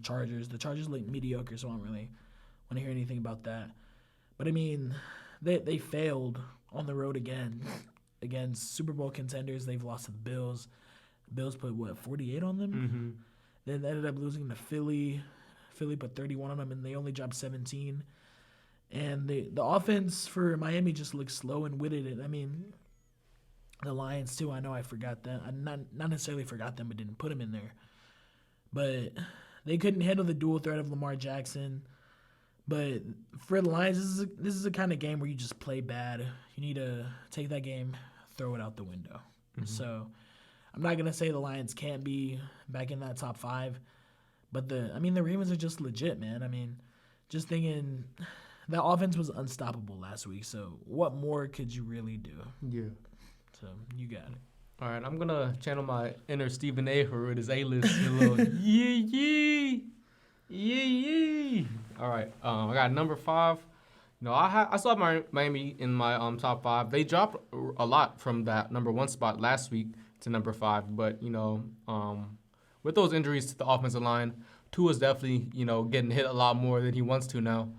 Chargers. The Chargers look mediocre, so I don't really want to hear anything about that. But I mean, they failed on the road again against Super Bowl contenders. They've lost to the Bills. The Bills put 48 on them. Then they ended up losing to Philly. Philly put 31 on them, and they only dropped 17. And the offense for Miami just looks slow and witted. I mean, the Lions too. I know I forgot them. I not necessarily forgot them, but didn't put them in there. But they couldn't handle the dual threat of Lamar Jackson. But for the Lions, this is a kind of game where you just play bad. You need to take that game, throw it out the window. So I'm not gonna say the Lions can't be back in that top 5, but the Ravens are just legit, man. I mean, just thinking that offense was unstoppable last week. So what more could you really do? Yeah. So you got it. All right, I'm gonna channel my inner Stephen A. with his A-list. A little yee. All right, I got number 5. I still have my Miami in my top 5. They dropped a lot from that number 1 spot last week to number 5, but with those injuries to the offensive line, Tua's definitely getting hit a lot more than he wants to now.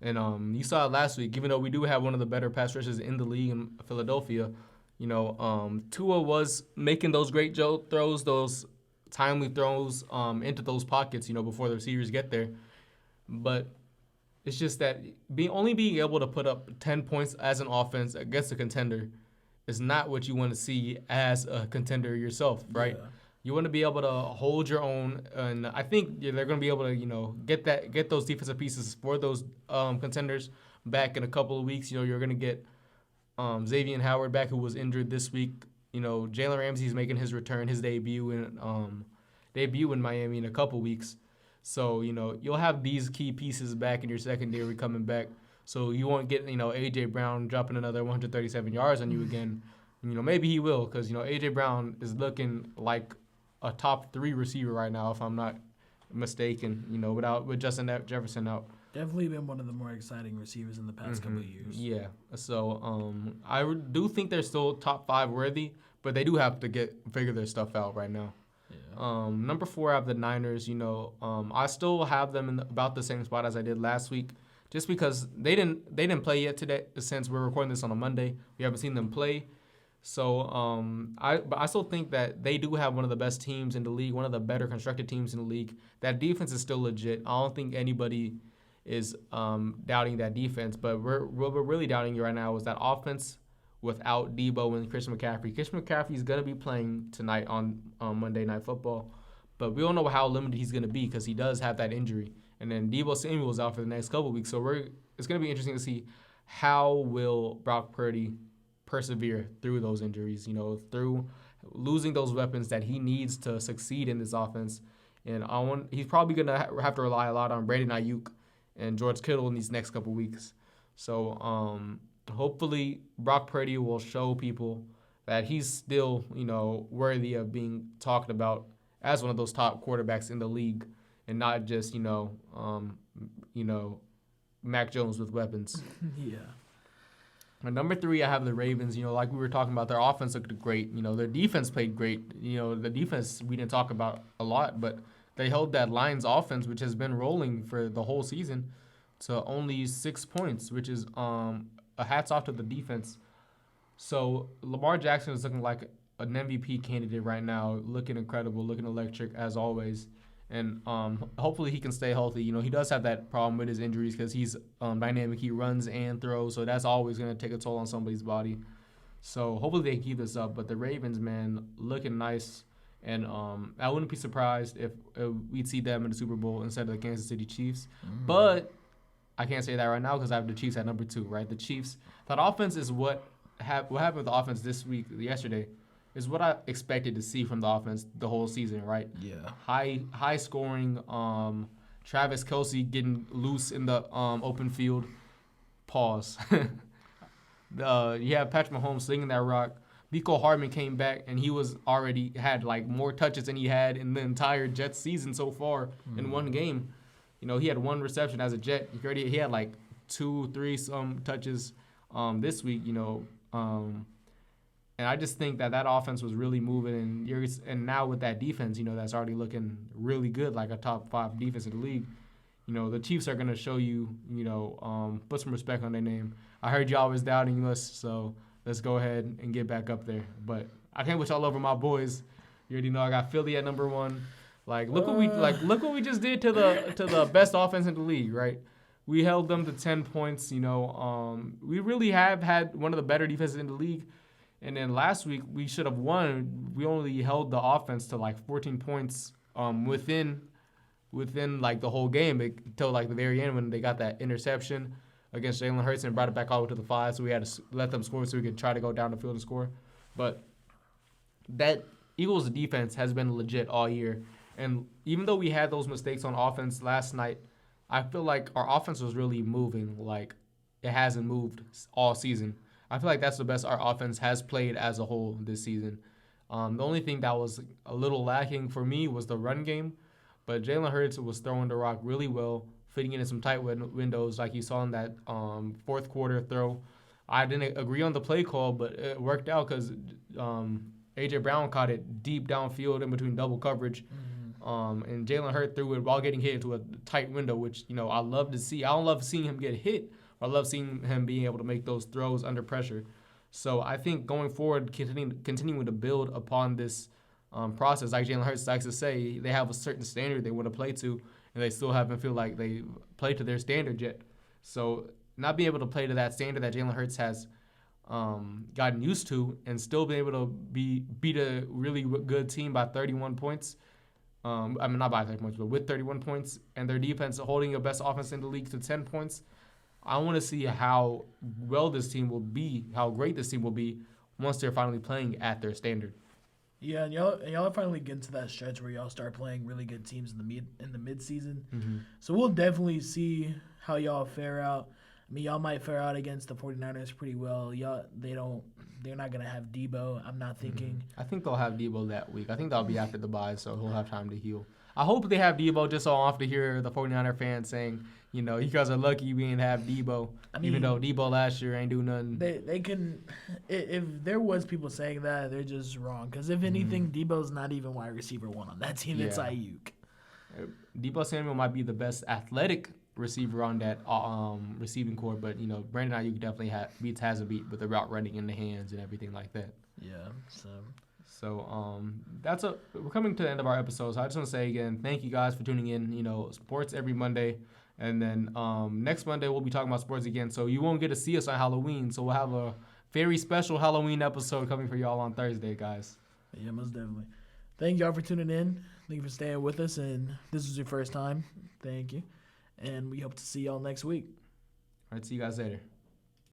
And you saw it last week. Even though we do have one of the better pass rushers in the league in Philadelphia, Tua was making those great throws, those timely throws into those pockets, before the receivers get there. But it's just that only being able to put up 10 points as an offense against a contender is not what you want to see as a contender yourself, right? Yeah. You want to be able to hold your own, and I think they're going to be able to, get those defensive pieces for those contenders back in a couple of weeks. You're going to get Xavier Howard back, who was injured this week. Jalen Ramsey's making his return, his debut in Miami in a couple weeks. So, you'll have these key pieces back in your secondary coming back. So you won't get, A.J. Brown dropping another 137 yards on you again. Maybe he will, because, A.J. Brown is looking like a top 3 receiver right now, if I'm not mistaken, with Justin Jefferson out. Definitely been one of the more exciting receivers in the past couple of years. Yeah. So I do think they're still top 5 worthy, but they do have to figure their stuff out right now. Yeah. Number 4, I have the Niners. I still have them in about the same spot as I did last week, just because they didn't play yet today. Since we're recording this on a Monday, we haven't seen them play. So I still think that they do have one of the best teams in the league, one of the better constructed teams in the league. That defense is still legit. I don't think anybody is doubting that defense, but what we're really doubting right now is that offense without Debo and Christian McCaffrey. Christian McCaffrey is going to be playing tonight on Monday Night Football, but we don't know how limited he's going to be because he does have that injury. And then Debo Samuel's out for the next couple of weeks, so it's going to be interesting to see how will Brock Purdy persevere through those injuries, through losing those weapons that he needs to succeed in this offense. And he's probably going to have to rely a lot on Brandon Ayuk and George Kittle in these next couple weeks. So hopefully Brock Purdy will show people that he's still, worthy of being talked about as one of those top quarterbacks in the league and not just, Mac Jones with weapons. Yeah. At number 3, I have the Ravens. Like we were talking about, their offense looked great. Their defense played great. The defense we didn't talk about a lot, but they held that Lions offense, which has been rolling for the whole season, to only 6 points, which is a hats off to the defense. So Lamar Jackson is looking like an MVP candidate right now, looking incredible, looking electric as always. And hopefully he can stay healthy. He does have that problem with his injuries because he's dynamic. He runs and throws, so that's always going to take a toll on somebody's body. So hopefully they can keep this up. But the Ravens, man, looking nice. And I wouldn't be surprised if we'd see them in the Super Bowl instead of the Kansas City Chiefs. But I can't say that right now because I have the Chiefs at number 2, right? The Chiefs, that offense is what happened with the offense yesterday, is what I expected to see from the offense the whole season, right? Yeah. High scoring, Travis Kelce getting loose in the open field. Pause. You have Patrick Mahomes slinging that rock. Mecole Hardman came back, and he had more touches than he had in the entire Jets season so far in one game. he had one reception as a Jet. He had like 2, 3 some touches this week. And I just think that offense was really moving, and now with that defense, that's already looking really good, like a top 5 defense in the league. The Chiefs are gonna show you, put some respect on their name. I heard y'all was doubting us, so let's go ahead and get back up there. But I can't put y'all over my boys. You already know I got Philly at number 1. Look what we just did to the best offense in the league, right? We held them to 10 points. We really have had one of the better defenses in the league. And then last week we should have won. We only held the offense to like 14 points within like the whole game until like the very end when they got that interception against Jalen Hurts and brought it back all the way to the 5. So we had to let them score so we could try to go down the field and score. But that Eagles defense has been legit all year. And even though we had those mistakes on offense last night, I feel like our offense was really moving like it hasn't moved all season. I feel like that's the best our offense has played as a whole this season. The only thing that was a little lacking for me was the run game, but Jalen Hurts was throwing the rock really well, fitting into some tight windows like you saw in that fourth quarter throw. I didn't agree on the play call, but it worked out because A.J. Brown caught it deep downfield in between double coverage. And Jalen Hurts threw it while getting hit into a tight window, which, I love to see. I don't love seeing him get hit. I love seeing him being able to make those throws under pressure. So I think going forward, continuing to build upon this process, like Jalen Hurts likes to say, they have a certain standard they want to play to, and they still haven't feel like they play to their standard yet. So not being able to play to that standard that Jalen Hurts has gotten used to and still be able to beat a really good team by 31 points. Not by 30 points, but with 31 points, and their defense holding the best offense in the league to 10 points. I want to see how well this team will be, how great this team will be once they're finally playing at their standard. Yeah, and y'all are finally getting to that stretch where y'all start playing really good teams in the mid season. Mm-hmm. So we'll definitely see how y'all fare out. Y'all might fare out against the 49ers pretty well. They're not gonna have Debo. I'm not thinking. I think they'll have Debo that week. I think that'll be after the bye, so he'll have time to heal. I hope they have Debo just so I don't have to hear the 49er fans saying, you guys are lucky we didn't have Debo. Even though Debo last year ain't do nothing. They can, if there was people saying that, they're just wrong. Because if anything, Debo's not even wide receiver 1 on that team. It's Ayuk. Debo Samuel might be the best athletic receiver on that receiving core, but Brandon Ayuk definitely has a beat with the route running in the hands and everything like that. Yeah. So we're coming to the end of our episode. So I just want to say again, thank you guys for tuning in. Sports every Monday, and then next Monday we'll be talking about sports again. So you won't get to see us on Halloween. So we'll have a very special Halloween episode coming for y'all on Thursday, guys. Yeah, most definitely. Thank y'all for tuning in. Thank you for staying with us. And this is your first time. Thank you. And we hope to see y'all next week. All right, see you guys later.